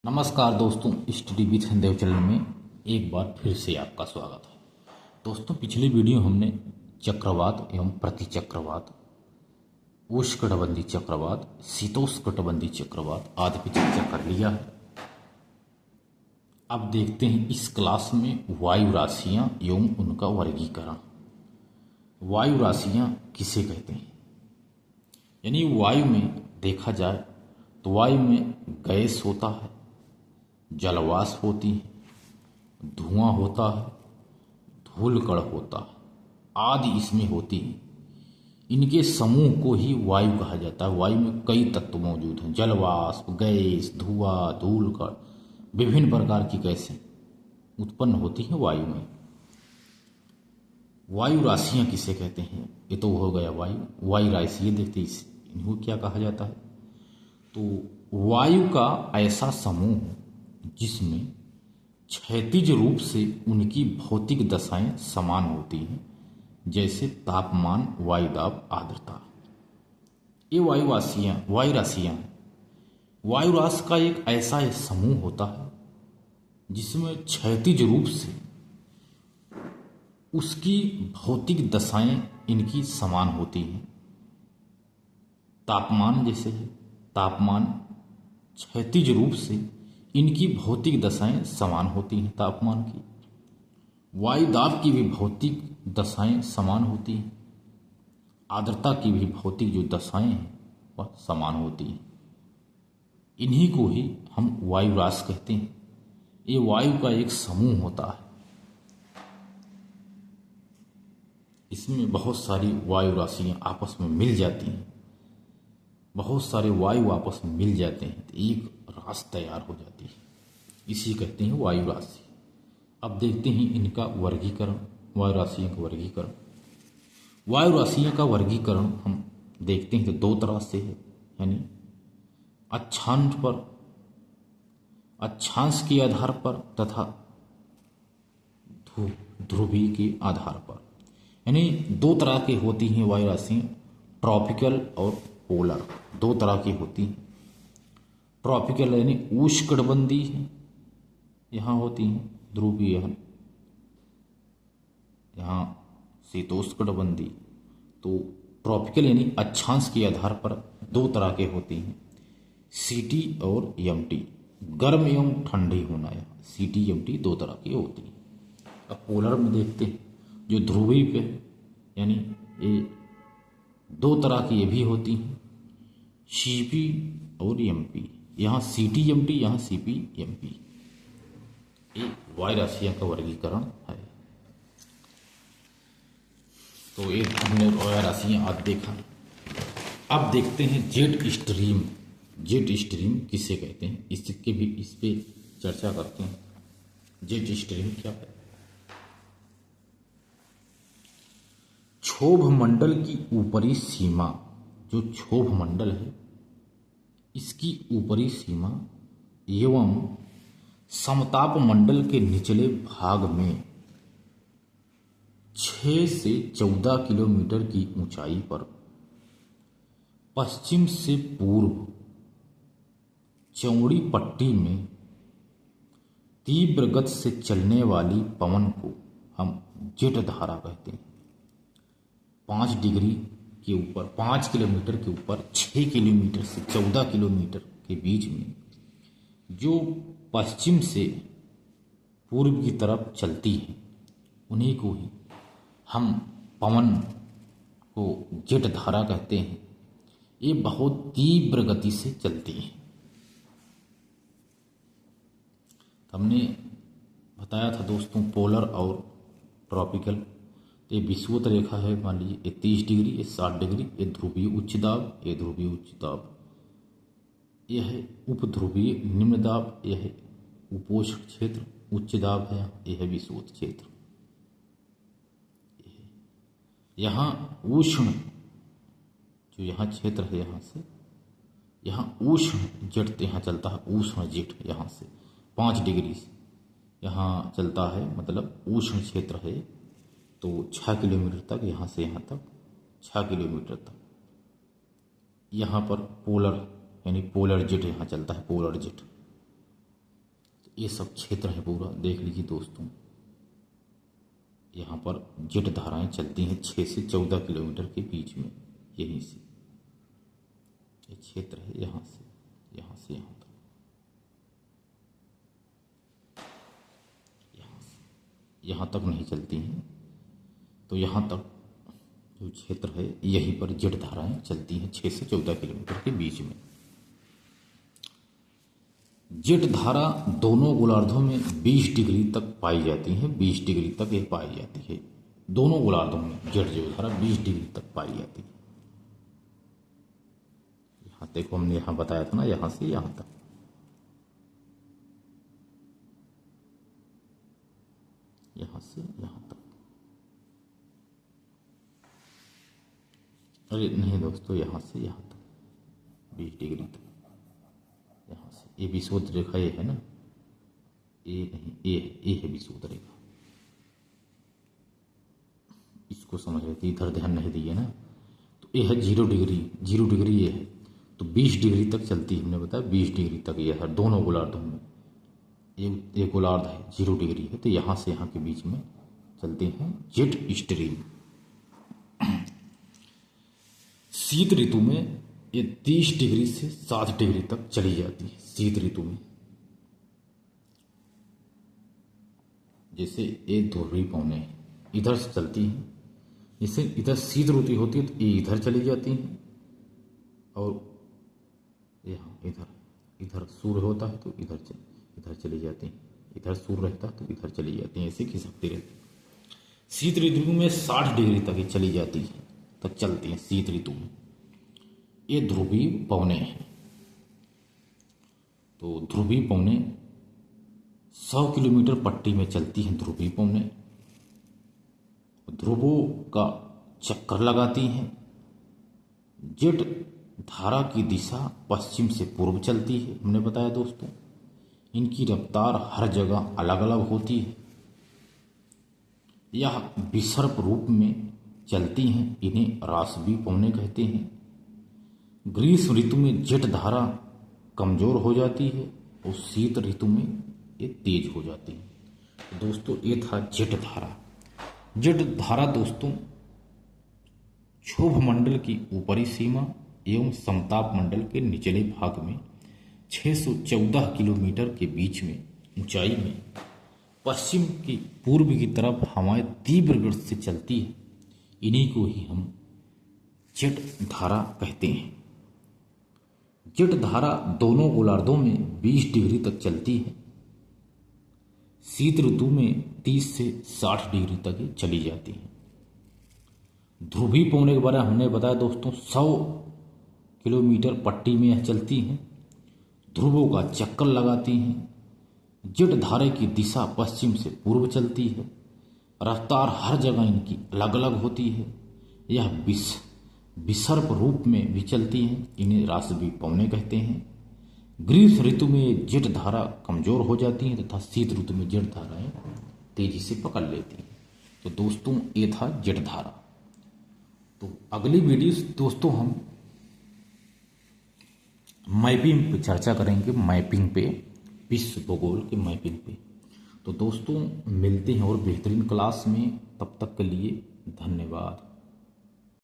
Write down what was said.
नमस्कार दोस्तों, study with हिंदेव channel में एक बार फिर से आपका स्वागत है। दोस्तों, पिछली वीडियो हमने चक्रवात एवं प्रतिचक्रवात, उष्णकटिबंधीय चक्रवात, शीतोष्णकटिबंधीय चक्रवात आदि पर चर्चा कर लिया है। अब देखते हैं इस क्लास में वायु राशियां एवं उनका वर्गीकरण। वायु राशियां किसे कहते हैं? यानी वायु में देखा जाए तो वायु में गैस होता है, जलवाष्प होती है, धुआं होता है, धूलकण होता है आदि इसमें होती है। इनके समूह को ही वायु कहा जाता है। वायु में कई तत्व मौजूद हैं, जलवाष्प, गैस, धुआं, धूलकण, विभिन्न प्रकार की गैसें उत्पन्न होती हैं वायु में। वायु राशियां किसे कहते हैं? ये तो हो गया वायु। वायु राशियां देखते इनको क्या कहा जाता है? तो वायु का ऐसा समूह जिसमें क्षैतिज रूप से उनकी भौतिक दशाएं समान होती हैं, जैसे तापमान, वायुदाब, आर्द्रता। ये वायु राशियां हैं। वायु राशि का एक ऐसा समूह होता है जिसमें क्षैतिज रूप से उसकी भौतिक दशाएं इनकी समान होती हैं। तापमान जैसे है, तापमान क्षैतिज रूप से इनकी भौतिक दशाएं समान होती हैं तापमान की। वायुदाब की भी भौतिक दशाएं समान होती हैं। आर्द्रता की भी भौतिक जो दशाएं हैं वह समान होती हैं। इन्हीं को ही हम वायु राशि कहते हैं। ये वायु का एक समूह होता है। इसमें बहुत सारी वायु राशियां आपस में मिल जाती हैं। बहुत सारे वायु आपस में मिल जाते हैं तो एक राशि तैयार हो जाती है। इसी कहते हैं वायु राशि। अब देखते हैं इनका वर्गीकरण, वायु राशियों का वर्गीकरण। वायु राशियों का वर्गीकरण हम देखते हैं तो दो तरह से है, यानी अक्षांश के आधार पर तथा ध्रुवीय के आधार पर। यानी दो तरह की होती हैं वायु राशियां, ट्रॉपिकल और पोलर। दो तरह की होती हैं। ट्रॉपिकल यानी उष्णकटिबंधीय यहाँ होती हैं, ध्रुवीय यहाँ शीतोष्णकटिबंधीय। तो ट्रॉपिकल यानी अक्षांश के आधार पर दो तरह के होती हैं, सीटी और एमटी। गर्म एवं ठंडी होना, यहाँ सीटी एमटी दो तरह की होती हैं। अब पोलर में देखते हैं जो ध्रुवीय पे है, यानी ये दो तरह की ये भी होती हैं, सीपी और एमपी। यहाँ सीटी एमटी, यहाँ सीपी एमपी। ये वायु राशियों का वर्गीकरण है। तो ये हमने वायु राशियां आज देखा। अब देखते हैं जेट स्ट्रीम। जेट स्ट्रीम किसे कहते हैं इसके भी इस पे चर्चा करते हैं। जेट स्ट्रीम क्या है? क्षोभ मंडल की ऊपरी सीमा, जो क्षोभ मंडल है इसकी ऊपरी सीमा एवं समताप मंडल के निचले भाग में 6 से 14 किलोमीटर की ऊंचाई पर पश्चिम से पूर्व चौड़ी पट्टी में तीव्र गति से चलने वाली पवन को हम जेट धारा कहते हैं। 5 डिग्री के ऊपर, 5 किलोमीटर के ऊपर 6 किलोमीटर से 14 किलोमीटर के बीच में जो पश्चिम से पूर्व की तरफ चलती है उन्हीं को ही हम पवन को जेट धारा कहते हैं। ये बहुत तीव्र गति से चलती है। हमने बताया था दोस्तों पोलर और ट्रॉपिकल। ये विषुवत रेखा है, मान लीजिए ये 30 डिग्री, ये 60 डिग्री। ये ध्रुवीय उच्च दाब, ये ध्रुवीय उच्च दाब। यह है उपध्रुवीय निम्न दाब, यह है उपोष्ण क्षेत्र उच्च दाब है, यह है विषुवत क्षेत्र। यहाँ उष्ण जो यहाँ क्षेत्र है, यहाँ से यहाँ उष्ण जेट यहाँ चलता है। उष्ण जेट यहाँ से 5 डिग्री से यहाँ चलता है, मतलब उष्ण क्षेत्र है। तो 6 किलोमीटर तक, यहाँ से यहाँ तक 6 किलोमीटर तक। यहाँ पर पोलर यानी पोलर जेट यहाँ चलता है, पोलर जेट। ये सब क्षेत्र है पूरा, देख लीजिए दोस्तों। यहाँ पर जेट धाराएं चलती हैं 6 से 14 किलोमीटर के बीच में, यहीं से ये क्षेत्र है, यहाँ से यहाँ तक, यहाँ तक नहीं चलती हैं। तो यहाँ तक जो क्षेत्र है यहीं पर जेट धाराएं चलती हैं 6 से 14 किलोमीटर के बीच में। जेट धारा दोनों गोलार्धों में 20 डिग्री तक पाई जाती है, 20 डिग्री तक ये पाई जाती है। दोनों गोलार्धों में जेट जो धारा 20 डिग्री तक पाई जाती है। यहाँ देखो, हमने यहाँ बताया था ना, यहाँ से यहाँ तक, यहाँ से यहाँ तक। अरे नहीं दोस्तों, यहाँ से यहाँ तक 20 डिग्री तक, यहाँ से। ये विषुवत रेखा ये है ना, ये नहीं, ये है विषुवत रेखा। इसको समझ रहे थे, इधर ध्यान नहीं दिए ना। तो ये है 0 डिग्री, 0 डिग्री ये है, तो 20 डिग्री तक चलती है, हमने बताया 20 डिग्री तक ये है दोनों गोलार्धों में। एक गोलार्ध है 0 डिग्री है, तो यहाँ से यहाँ के बीच में चलते हैं जेट स्ट्रीम। शीत ऋतु में ये 30 डिग्री से 60 डिग्री तक चली जाती है शीत ऋतु में। जैसे ये ध्रुवीय पवनें इधर से चलती हैं, जैसे इधर शीत ऋतु होती है तो ये इधर चली जाती हैं, और यहाँ इधर सूर्य होता है तो इधर चली जाती हैं, इधर सूर्य रहता है तो इधर चली जाती हैं, ऐसे खिसकती रहती है। शीत ऋतु में 60 डिग्री तक ये चली जाती है, तक चलती हैं शीत ऋतु में। ये ध्रुवीय पवनें हैं। तो ध्रुवीय पवनें 100 किलोमीटर पट्टी में चलती हैं। ध्रुवीय पवनें ध्रुवों का चक्कर लगाती हैं। जेट धारा की दिशा पश्चिम से पूर्व चलती है, हमने बताया दोस्तों। इनकी रफ्तार हर जगह अलग अलग होती है। यह विसर्प रूप में चलती हैं, इन्हें रासबी पवनें कहते हैं। ग्रीष्म ऋतु में जेट धारा कमजोर हो जाती है और शीत ऋतु में ये तेज हो जाती है। तो दोस्तों ये था जेट धारा। जेट धारा दोस्तों क्षोभ मंडल की ऊपरी सीमा एवं समताप मंडल के निचले भाग में 614 किलोमीटर के बीच में ऊंचाई में पश्चिम की पूर्व की तरफ हवाएं तीव्र गति से चलती है। इन्हीं को ही हम जेट धारा कहते हैं। जेट धारा दोनों गोलार्धों में 20 डिग्री तक चलती है। शीत ऋतु में 30 से 60 डिग्री तक ये चली जाती है। ध्रुवीय पवनें के बारे में हमने बताया दोस्तों, 100 किलोमीटर पट्टी में यह चलती हैं। ध्रुवों का चक्कर लगाती हैं। जेट धारा की दिशा पश्चिम से पूर्व चलती है। रफ्तार हर जगह इनकी अलग अलग होती है। यह विसर्प रूप में भी चलती हैं, इन्हें रासबी पवनें कहते हैं। ग्रीष्म ऋतु में जेट धारा कमजोर हो जाती है तथा शीत ऋतु में जेट धाराएं तेजी से पकड़ लेती हैं। तो दोस्तों ये था जेट धारा। तो अगली वीडियो दोस्तों हम मैपिंग पे चर्चा करेंगे, मैपिंग पे, विश्व भूगोल के मैपिंग पे। तो दोस्तों मिलते हैं और बेहतरीन क्लास में, तब तक के लिए धन्यवाद।